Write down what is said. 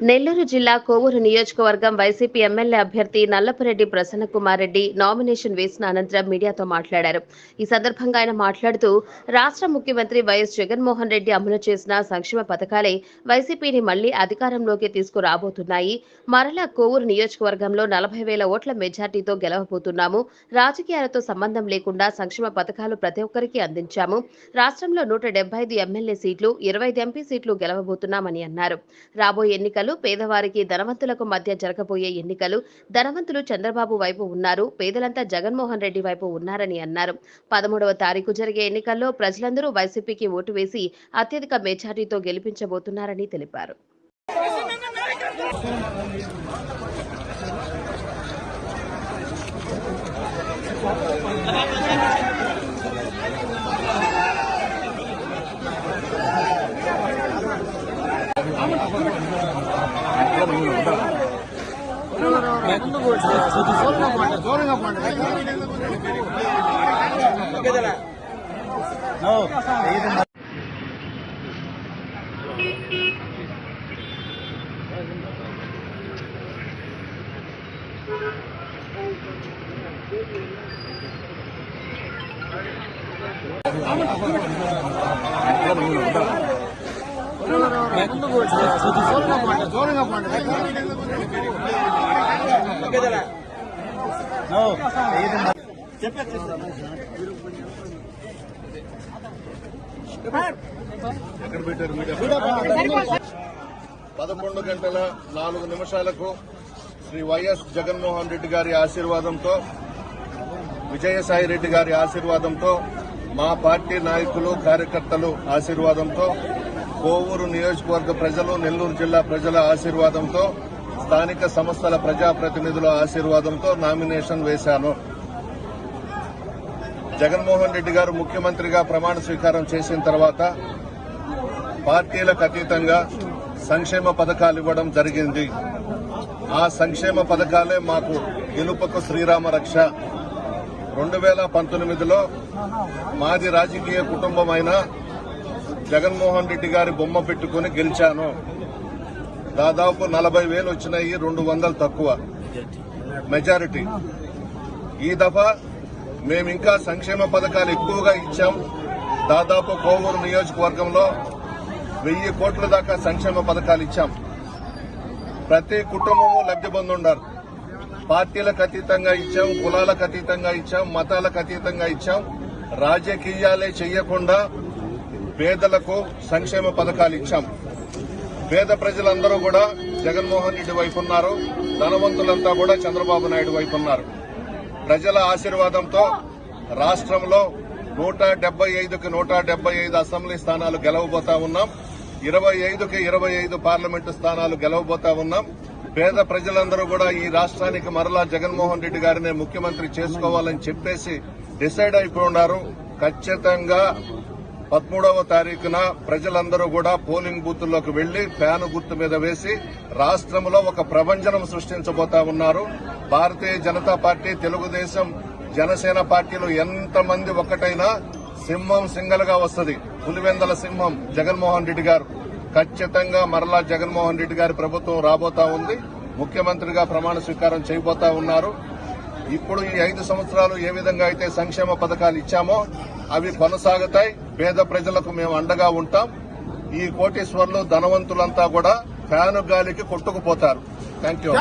నెల్లూరు జిల్లా కోవూరు నియోజకవర్గం YCP MLA అభ్యర్థి నల్లపురెడ్డి ప్రసన్నకుమార్ రెడ్డి నామినేషన్ వేసిన అనంతరం మీడియాతో మాట్లాడారు. ఈ సందర్భంగా ఆయన మాట్లాడుతూ రాష్ట్ర ముఖ్యమంత్రి వైఎస్ జగన్మోహన్ రెడ్డి అమలు చేసిన సంక్షేమ పథకాలే వైసీపీని మళ్లీ అధికారంలోకి తీసుకురాబోతున్నాయి. మరలా కోవూరు నియోజకవర్గంలో 40,000 ఓట్ల మెజార్టీతో గెలవబోతున్నాము. రాజకీయాలతో సంబంధం లేకుండా సంక్షేమ పథకాలు ప్రతి ఒక్కరికి అందించాము. రాష్ట్రంలో 175 ఎమ్మెల్యే సీట్లు, 25 ఎంపీ సీట్లు గెలవబోతున్నామని అన్నారు. రాబోయే ఎన్నికలు పేదవారికి ధనవంతులకు మధ్య జరగబోయే ఎన్నికలు. ధనవంతులు చంద్రబాబు వైపు ఉన్నారు, పేదలంతా జగన్మోహన్ రెడ్డి వైపు ఉన్నారని అన్నారు. 13వ తారీఖు జరిగే ఎన్నికల్లో ప్రజలందరూ వైసీపీకి ఓటు వేసి అత్యధిక మెజార్టీతో గెలిపించబోతున్నారని తెలిపారు. పదకొండు గంటల 4 నిమిషాలకు శ్రీ వైఎస్ జగన్మోహన్ రెడ్డి గారి ఆశీర్వాదంతో, విజయసాయి రెడ్డి గారి ఆశీర్వాదంతో, మా పార్టీ నాయకులు కార్యకర్తలు ఆశీర్వాదంతో, కోవూరు నియోజకవర్గ ప్రజలు, నెల్లూరు జిల్లా ప్రజల ఆశీర్వాదంతో, స్థానిక సంస్థల ప్రజాప్రతినిధుల ఆశీర్వాదంతో నామినేషన్ వేశాను. జగన్మోహన్ రెడ్డి గారు ముఖ్యమంత్రిగా ప్రమాణ స్వీకారం చేసిన తర్వాత పార్టీలకు అతీతంగా సంక్షేమ పథకాలు ఇవ్వడం జరిగింది. ఆ సంక్షేమ పథకాలే మాకు గెలుపుకు శ్రీరామ రక్ష. 2019లో మాది రాజకీయ కుటుంబమైన జగన్మోహన్ రెడ్డి గారి బొమ్మ పెట్టుకుని గెలిచాను. దాదాపు 40,000 వచ్చినాయి, 200 తక్కువ మెజారిటీ. ఈ దఫా మేమింకా సంక్షేమ పథకాలు ఎక్కువగా ఇచ్చాం. దాదాపు కోవూరు నియోజకవర్గంలో 1000 కోట్ల దాకా సంక్షేమ పథకాలు ఇచ్చాం. ప్రతి కుటుంబము లబ్ది పొందుండారు. పార్టీలకు అతీతంగా ఇచ్చాం, కులాలకు అతీతంగా ఇచ్చాం, మతాలకు అతీతంగా ఇచ్చాం. రాజకీయాలే చెయ్యకుండా పేదలకు సంక్షేమ పథకాలు ఇచ్చాం. పేద ప్రజలందరూ కూడా జగన్మోహన్ రెడ్డి వైపు ఉన్నారు, ధనవంతులంతా కూడా చంద్రబాబు నాయుడు వైపు ఉన్నారు. ప్రజల ఆశీర్వాదంతో రాష్ట్రంలో 175కి 175 అసెంబ్లీ స్థానాలు గెలవబోతా ఉన్నాం. 25కి 25 పార్లమెంటు స్థానాలు గెలవబోతా ఉన్నాం. పేద ప్రజలందరూ కూడా ఈ రాష్ట్రానికి మరలా జగన్మోహన్ రెడ్డి గారినే ముఖ్యమంత్రి చేసుకోవాలని చెప్పేసి డిసైడ్ అయిపోయి ఉన్నారు. ఖచ్చితంగా 13వ తారీఖున ప్రజలందరూ కూడా పోలింగ్ బూత్ల్లోకి వెళ్లి ఫ్యాను గుర్తు మీద వేసి రాష్ట్రంలో ఒక ప్రభంజనం సృష్టించబోతా ఉన్నారు. భారతీయ జనతా పార్టీ, తెలుగుదేశం, జనసేన పార్టీలు ఎంతమంది ఒక్కటైనా సింహం సింగల్ గా వస్తుంది. పులివెందల సింహం జగన్మోహన్ రెడ్డి గారు. ఖచ్చితంగా మరలా జగన్మోహన్ రెడ్డి గారి ప్రభుత్వం రాబోతా ఉంది. ముఖ్యమంత్రిగా ప్రమాణ స్వీకారం చేయబోతా ఉన్నారు. ఇప్పుడు ఈ 5 సంవత్సరాలు ఏ విధంగా అయితే సంక్షేమ పథకాలు ఇచ్చామో అవి కొనసాగుతాయి. పేద ప్రజలకు మేము అండగా ఉంటాం. ఈ కోటీశ్వర్లు, ధనవంతులంతా కూడా ఫ్యాను గాలికి కొట్టుకుపోతారు. Thank you.